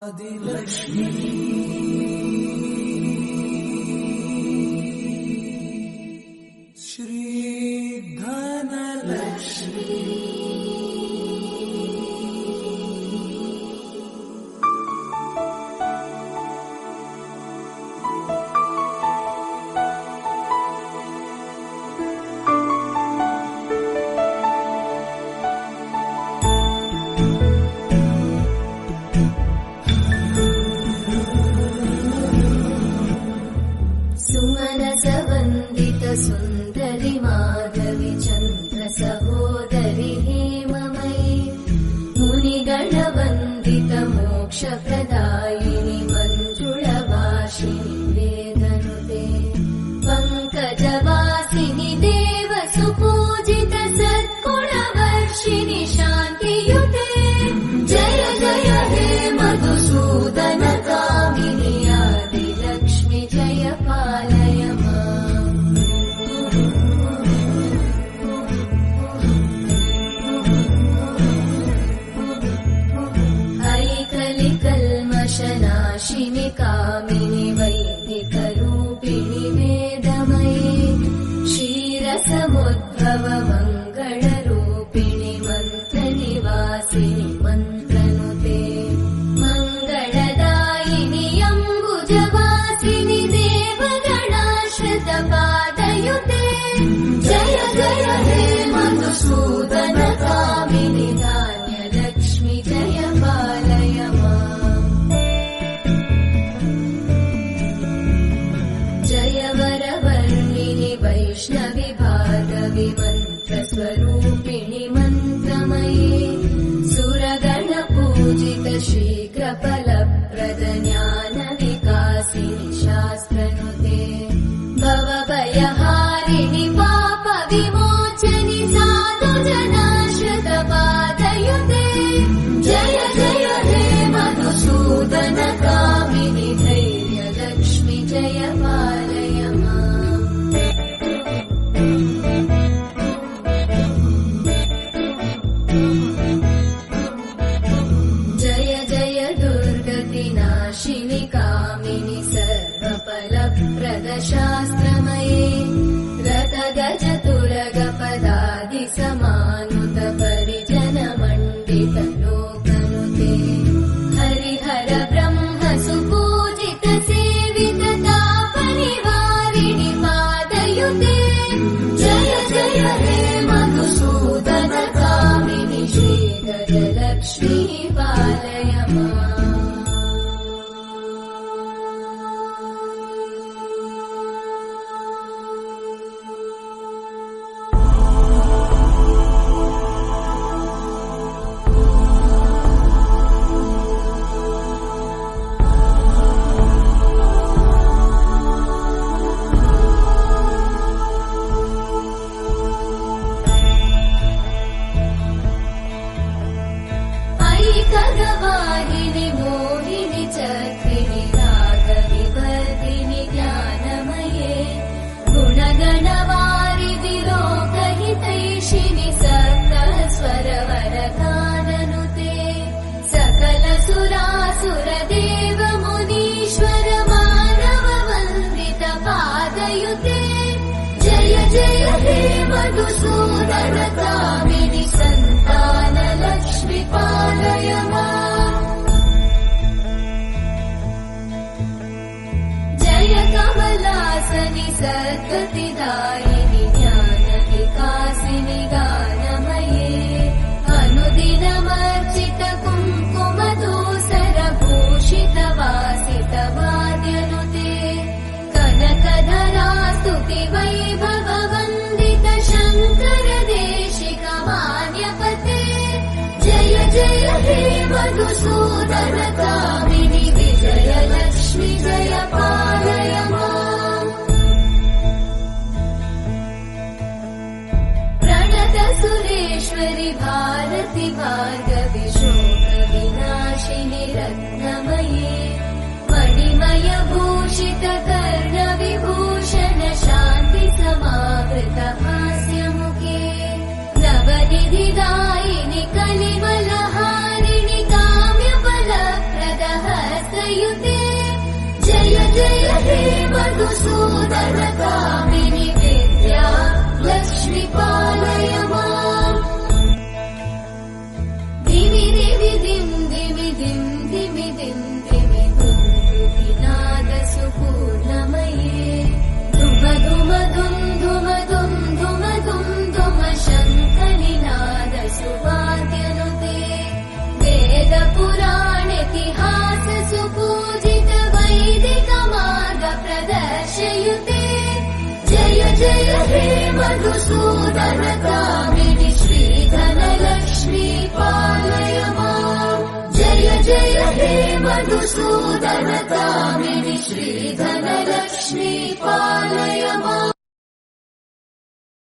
आदिलक्ष्मी श्री धनलक्ष्मी सुन्दरि माधवी चन्द्र सहोदरि हेममयी मुनिगणवन्दित मोक्षप्रदायिनि मञ्जुळभाषिणि वेदनुते पङ्कजवासिनि देव सुपूजित सद्गुणवर्षिणि शान्तियुते जय जय हे मधुसूदन कामिनि आदिलक्ष्मि जय पालय नाशिनि कामिनि वैदिकरूपिणि वेदमयी क्षीरसमुद्भव मङ्गलरूपिणि मन्त्रनिवासिनि मन्त्रनुते मङ्गलदायिनि अम्बुजवासिनि देवगणाश्रितपादयुते जय जय हे मधुसूदन कामिनि धान्यलक्ष्मि जय पालय वैष्णवि भार्गवि मन्त्रस्वरूपिणि मन्त्रमयी सुरगणपूजित शीघ्रफलप्रद ज्ञानविकासिनि शास्त्रनुते भवभयहारिणि पापविमोचनि साधुजनाश्रितपादयुते जय जय हे मधुसूदन कामिनि धैर्यलक्ष्मि जय पालय नाशिनि कामिनि सर्वफलप्रदशास्त्रमये रतगजतुरगपदादि समानुत परिजनमण्डित लोकनुते हरिहर ब्रह्म सुपूजित सेवित तापनिवारिणि पादयुते जय जय हे मधुसूदन कामिनि श्रीगजलक्ष्मी पालय कगवाहिनि मोहिनि चक्रिणि रागविवर्धिनि ज्ञानमये गुणगणवारिधि लोकहितैषिणि सकलस्वरवरगाननुते सकल सुरासुरदेव मुनीश्वर मानव वन्दित पादयुते जय जय हे मधुसूदन कामिनि सन्तान लक्ष्मी पालय जय कमलासनि सद्गतिदायिनि ज्ञानविकासिनि गानमये अनुदिनमर्चित कुङ्कुमधूसर भूषित वासित वाद्यनुते कनकधरा स्तुति वैभव वन्दित शङ्कर देशिक मान्यपते जय जय हे मधुसूदन कामिनि विजयलक्ष्मि जय पालय प्रणत सुरेश्वरि भारति भार्गवि शोकविनाशिनि रत्नमये मणिमय भूषित कर्णविभूषण शान्ति समावृत हास्यमुखे नवनिधिदायिनि कलिवलहारिणि काम्यफलप्रद रक्तयुते जय जय हे मधुसूदन कामिनि विद्या लक्ष्मी पालय माम् दिवि दिवि दिं दिवि दिं दिवि दिं दिवि दुन्दुभिनाद सुपूर्णमये धुम धुम धुम धुम धुम धुम धुम धुम शङ्खनिनाद सुवाद्यनुते वेद पुराणेतिहास सुपूजित वैदिक मार्ग प्रदर्शयुते जय जय हे मधुसूदन कामिनि श्रीधन लक्ष्मी पालय माम् जय जय हे मधुसूदन कामिनि श्रीधन लक्ष्मी पालय माम्।